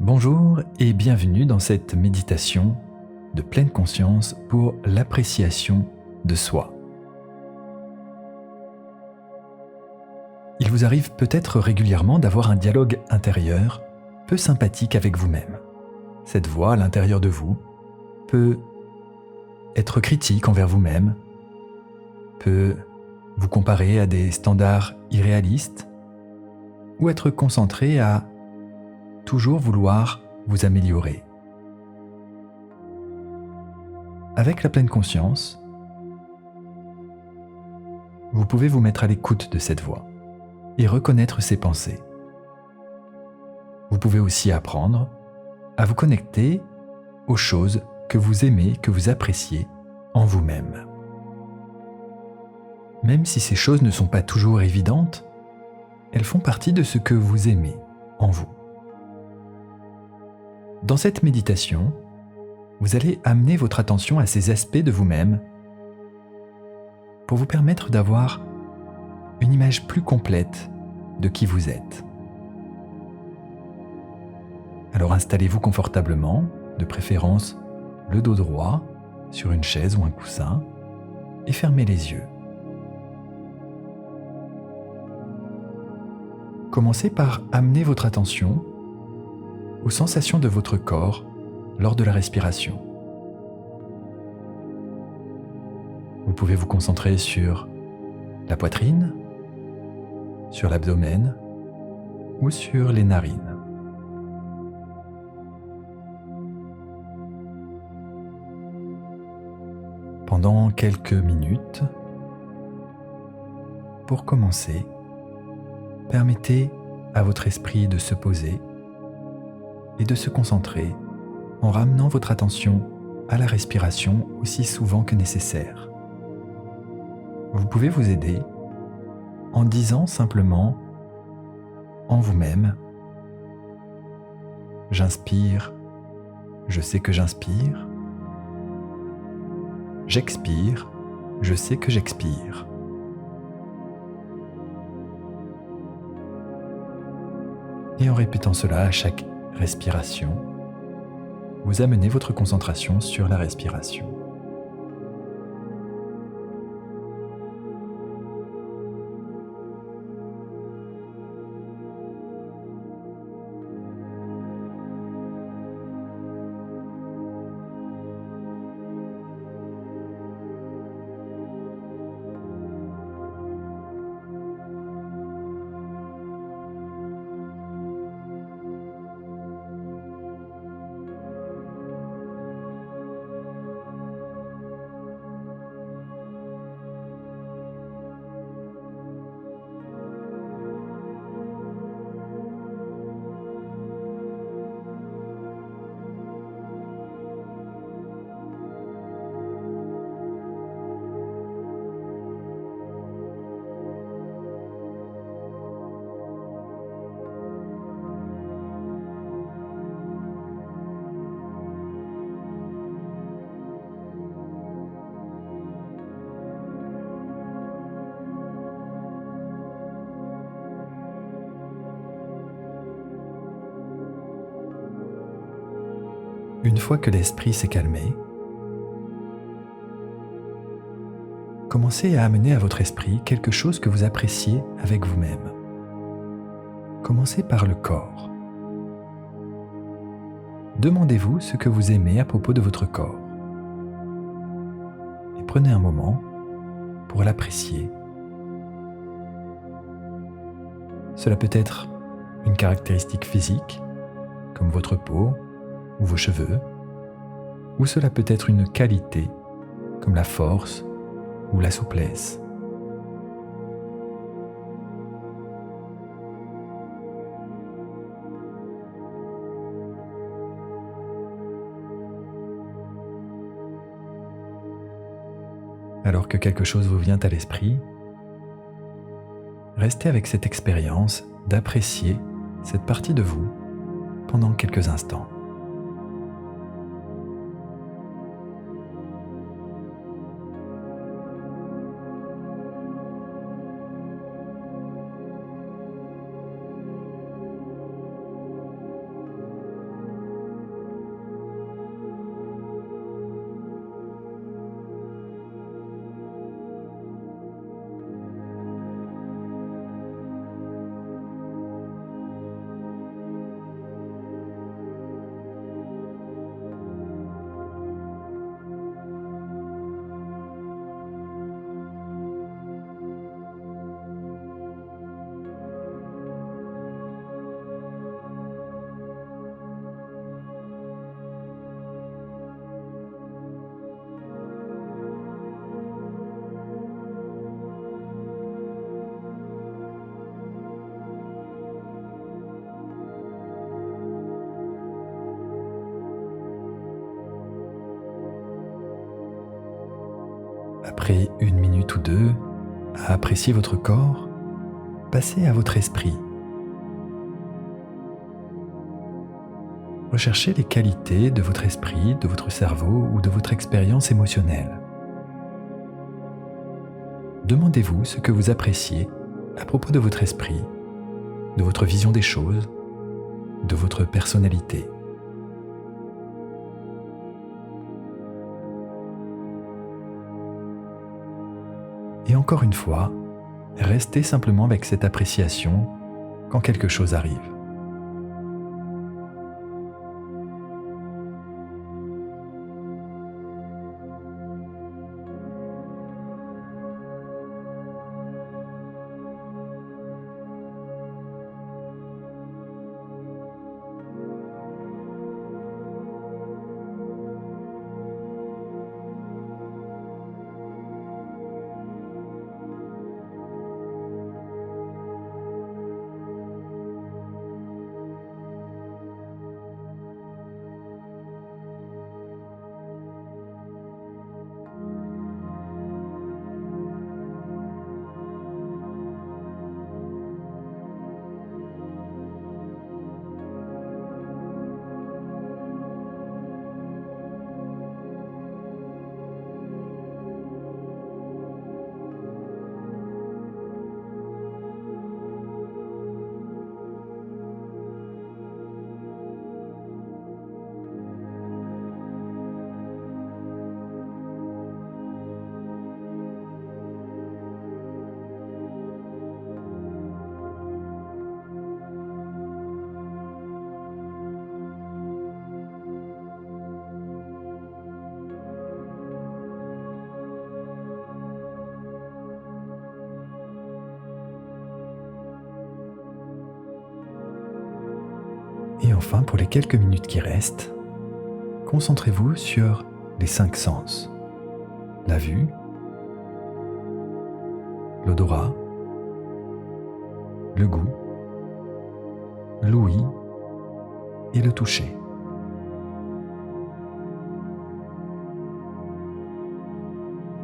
Bonjour et bienvenue dans cette méditation de pleine conscience pour l'appréciation de soi. Il vous arrive peut-être régulièrement d'avoir un dialogue intérieur peu sympathique avec vous-même. Cette voix à l'intérieur de vous peut être critique envers vous-même, peut vous comparer à des standards irréalistes ou être concentrée à toujours vouloir vous améliorer. Avec la pleine conscience, vous pouvez vous mettre à l'écoute de cette voix et reconnaître ses pensées. Vous pouvez aussi apprendre à vous connecter aux choses que vous aimez, que vous appréciez en vous-même. Même si ces choses ne sont pas toujours évidentes, elles font partie de ce que vous aimez en vous. Dans cette méditation, vous allez amener votre attention à ces aspects de vous-même pour vous permettre d'avoir une image plus complète de qui vous êtes. Alors installez-vous confortablement, de préférence le dos droit sur une chaise ou un coussin, et fermez les yeux. Commencez par amener votre attention aux sensations de votre corps lors de la respiration. Vous pouvez vous concentrer sur la poitrine, sur l'abdomen ou sur les narines. Pendant quelques minutes, pour commencer, permettez à votre esprit de se poser et de se concentrer en ramenant votre attention à la respiration aussi souvent que nécessaire. Vous pouvez vous aider en disant simplement en vous-même « J'inspire, je sais que j'inspire. J'expire, je sais que j'expire. » Et en répétant cela à chaque respiration, vous amenez votre concentration sur la respiration. Une fois que l'esprit s'est calmé, commencez à amener à votre esprit quelque chose que vous appréciez avec vous-même. Commencez par le corps. Demandez-vous ce que vous aimez à propos de votre corps. Et prenez un moment pour l'apprécier. Cela peut être une caractéristique physique, comme votre peau ou vos cheveux, ou cela peut être une qualité, comme la force ou la souplesse. Alors que quelque chose vous vient à l'esprit, restez avec cette expérience d'apprécier cette partie de vous pendant quelques instants. Après 1 minute ou 2, à apprécier votre corps, passez à votre esprit. Recherchez les qualités de votre esprit, de votre cerveau ou de votre expérience émotionnelle. Demandez-vous ce que vous appréciez à propos de votre esprit, de votre vision des choses, de votre personnalité. Et encore une fois, restez simplement avec cette appréciation quand quelque chose arrive. Et enfin, pour les quelques minutes qui restent, concentrez-vous sur les 5 sens. La vue, l'odorat, le goût, l'ouïe et le toucher.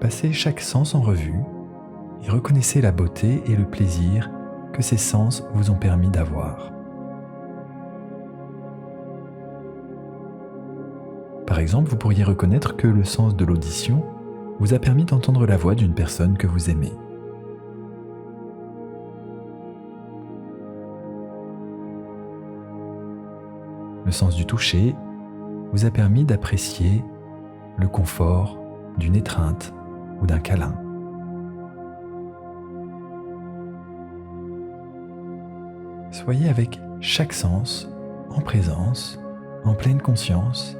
Passez chaque sens en revue et reconnaissez la beauté et le plaisir que ces sens vous ont permis d'avoir. Par exemple, vous pourriez reconnaître que le sens de l'audition vous a permis d'entendre la voix d'une personne que vous aimez. Le sens du toucher vous a permis d'apprécier le confort d'une étreinte ou d'un câlin. Soyez avec chaque sens en présence, en pleine conscience,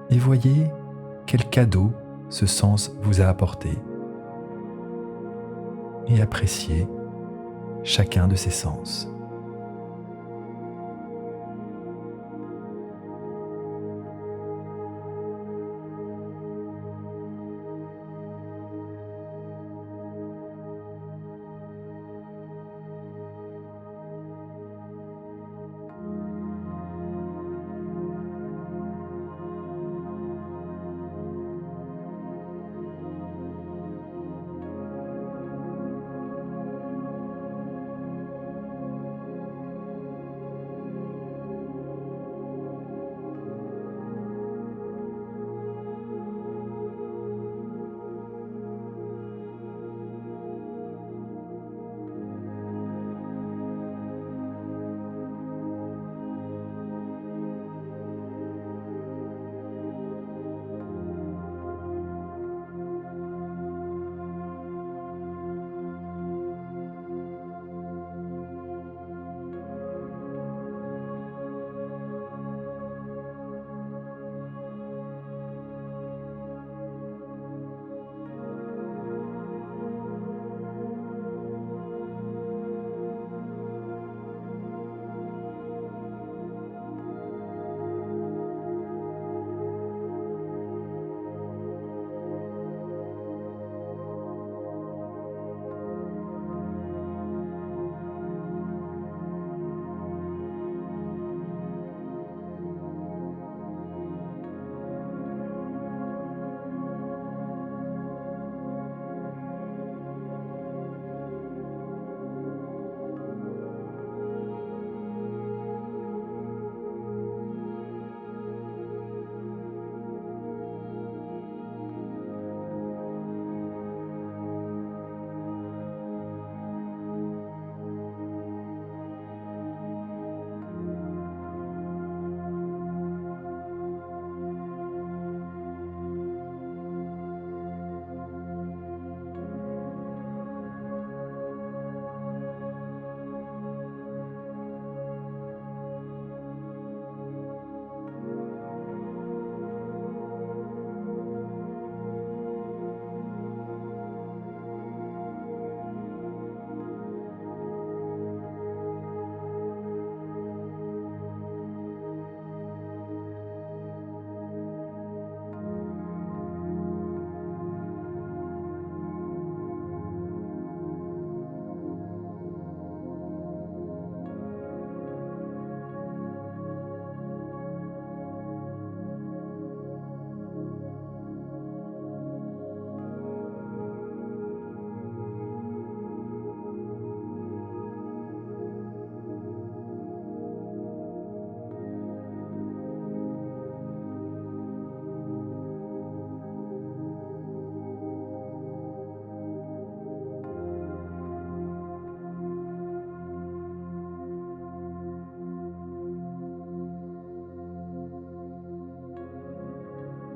et voyez quel cadeau ce sens vous a apporté. Et appréciez chacun de ces sens.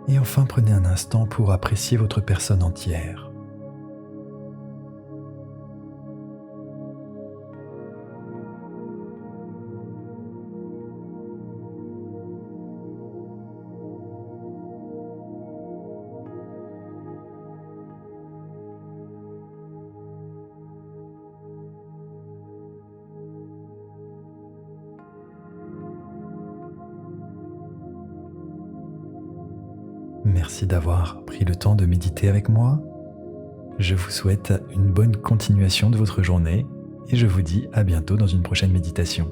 Et enfin, prenez un instant pour apprécier votre personne entière. Merci d'avoir pris le temps de méditer avec moi. Je vous souhaite une bonne continuation de votre journée et je vous dis à bientôt dans une prochaine méditation.